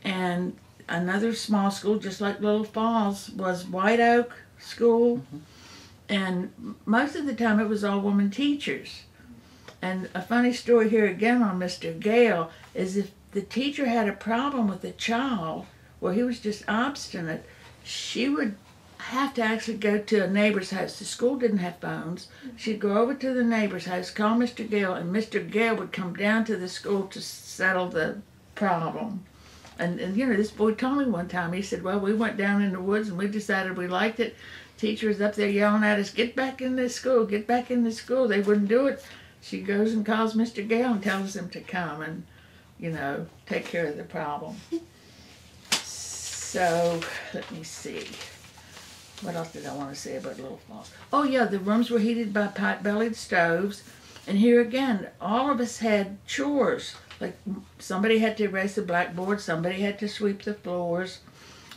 And another small school, just like Little Falls, was White Oak School. And most of the time it was all women teachers. And a funny story here again on Mr. Gale is if the teacher had a problem with a child where he was just obstinate, she would have to actually go to a neighbor's house. The school didn't have phones. She'd go over to the neighbor's house, call Mr. Gale, and Mr. Gale would come down to the school to settle the problem. And you know, this boy told me one time, he said, well, we went down in the woods and we decided we liked it. Teacher was up there yelling at us, get back in this school, get back in this school. They wouldn't do it. She goes and calls Mr. Gale and tells him to come and, you know, take care of the problem. So, let me see. What else did I want to say about Little Falls? Oh yeah, the rooms were heated by pot-bellied stoves. And here again, all of us had chores. Like somebody had to erase the blackboard, somebody had to sweep the floors.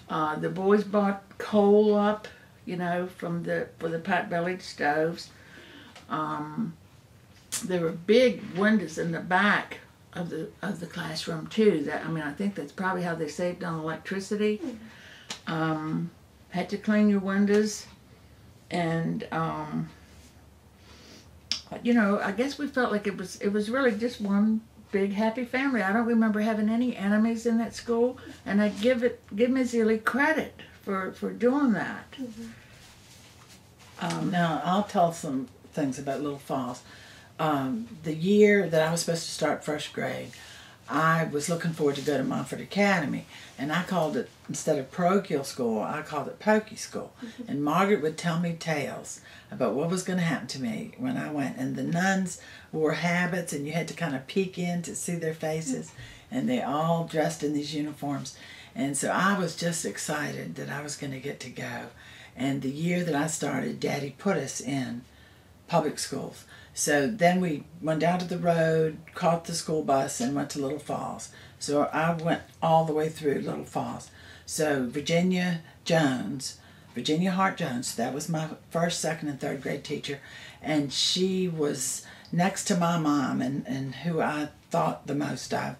The boys bought coal up, you know, for the pot-bellied stoves. There were big windows in the back of the classroom too. I think that's probably how they saved on electricity. Had to clean your windows, and you know, I guess we felt like it was really just one big happy family. I don't remember having any enemies in that school, and I give Ms. Ely credit for doing that. Now I'll tell some things about Little Falls. The year that I was supposed to start first grade, I was looking forward to go to Montfort Academy, and I called it, instead of parochial school, I called it pokey school. And Margaret would tell me tales about what was going to happen to me when I went. And the nuns wore habits, and you had to kind of peek in to see their faces, and they all dressed in these uniforms. And so I was just excited that I was going to get to go. And the year that I started, Daddy put us in public schools. So then we went down to the road, caught the school bus, and went to Little Falls. So I went all the way through Little Falls. So Virginia Hart Jones, that was my first, second, and third grade teacher. And she was next to my mom and who I thought the most of.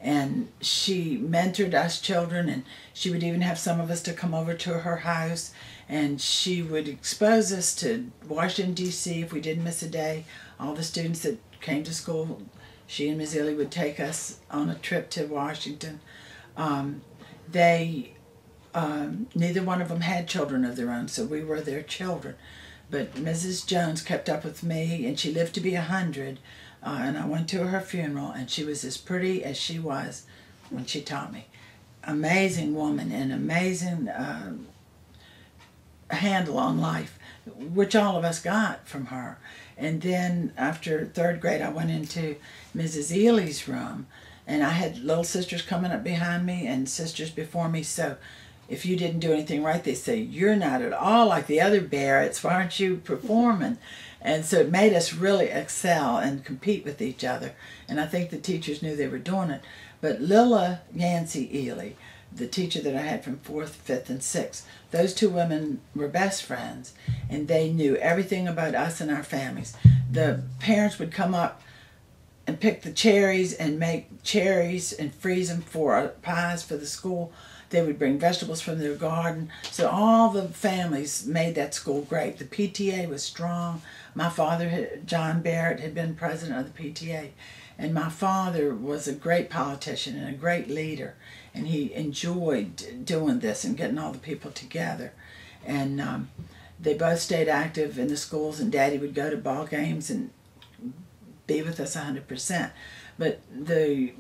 And she mentored us children, and she would even have some of us to come over to her house, and she would expose us to Washington, D.C. if we didn't miss a day. All the students that came to school, she and Ms. Ely would take us on a trip to Washington. Neither one of them had children of their own, so we were their children. But Mrs. Jones kept up with me, and she lived to be 100. And I went to her funeral, and she was as pretty as she was when she taught me. Amazing woman, and amazing handle on life, which all of us got from her. And then after third grade, I went into Mrs. Ely's room, and I had little sisters coming up behind me and sisters before me. So if you didn't do anything right, they say, you're not at all like the other Barretts. Why aren't you performing? And so it made us really excel and compete with each other. And I think the teachers knew they were doing it. But Lilla Yancey Ely, the teacher that I had from 4th, 5th, and 6th, those two women were best friends. And they knew everything about us and our families. The parents would come up and pick the cherries and make cherries and freeze them for pies for the school. They would bring vegetables from their garden. So all the families made that school great. The PTA was strong. My father, John Barrett, had been president of the PTA. And my father was a great politician and a great leader. And he enjoyed doing this and getting all the people together. And they both stayed active in the schools, and Daddy would go to ball games and be with us 100%. But the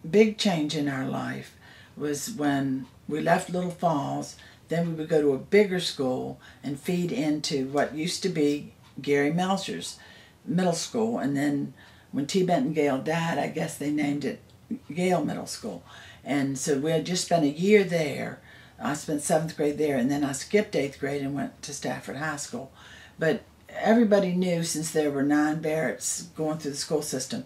big change in our life was when we left Little Falls. Then we would go to a bigger school and feed into what used to be Gary Melcher's middle school. And then when T. Benton Gale died, I guess they named it Gale Middle School. And so we had just spent a year there. I spent 7th grade there, and then I skipped 8th grade and went to Stafford High School. But everybody knew, since there were 9 Barretts going through the school system,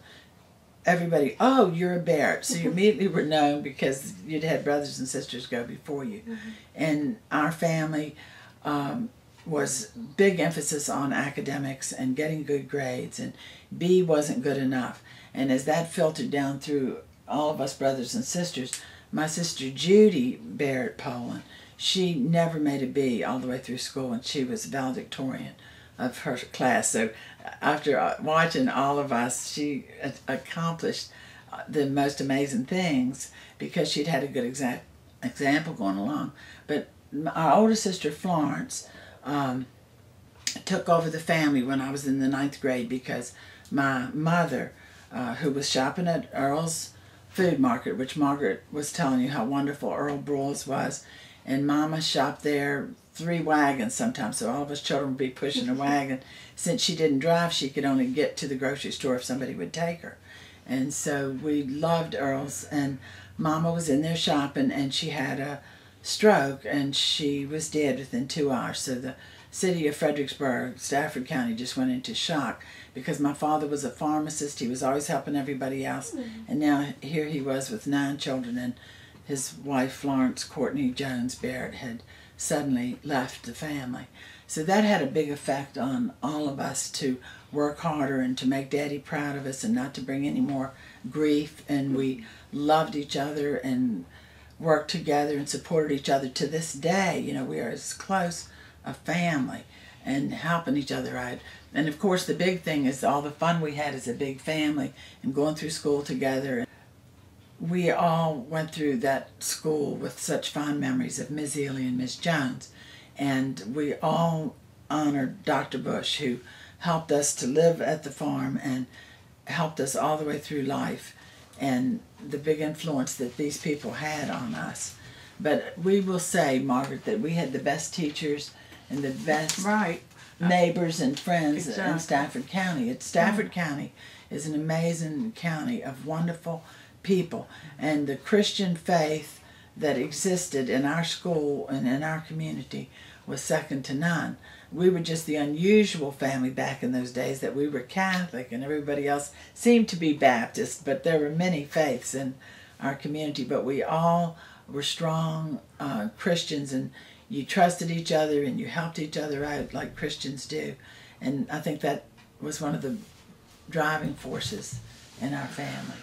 everybody, oh, you're a Barrett. So you immediately were known because you'd had brothers and sisters go before you. And our family was big emphasis on academics and getting good grades, and B wasn't good enough. And as that filtered down through all of us brothers and sisters, My sister Judy Barrett Poland, she never made a B all the way through school, and she was valedictorian of her class. So after watching all of us, she accomplished the most amazing things because she'd had a good example going along. But our older sister Florence took over the family when I was in the 9th grade because my mother, who was shopping at Earl's Food Market, which Margaret was telling you how wonderful Earl Broyles was, and Mama shopped there 3 wagons sometimes, so all of us children would be pushing a wagon. Since she didn't drive, she could only get to the grocery store if somebody would take her. And so we loved Earl's, and Mama was in there shopping, and she had a stroke, and she was dead within 2 hours. So the city of Fredericksburg, Stafford County, just went into shock because my father was a pharmacist. He was always helping everybody else, and now here he was with 9 children, and his wife Florence Courtney Jones Barrett had suddenly left the family. So that had a big effect on all of us to work harder and to make Daddy proud of us and not to bring any more grief. And we loved each other and worked together and supported each other to this day. You know, we are as close a family and helping each other out. And of course the big thing is all the fun we had as a big family and going through school together. We all went through that school with such fond memories of Miss Ely and Miss Jones. And we all honored Dr. Bush, who helped us to live at the farm and helped us all the way through life, and the big influence that these people had on us. But we will say, Margaret, that we had the best teachers and the best neighbors and friends in Stafford County. Stafford County is an amazing county of wonderful people, and the Christian faith that existed in our school and in our community was second to none. We were just the unusual family back in those days that we were Catholic and everybody else seemed to be Baptist, but there were many faiths in our community, but we all were strong Christians, and you trusted each other and you helped each other out like Christians do. And I think that was one of the driving forces in our family.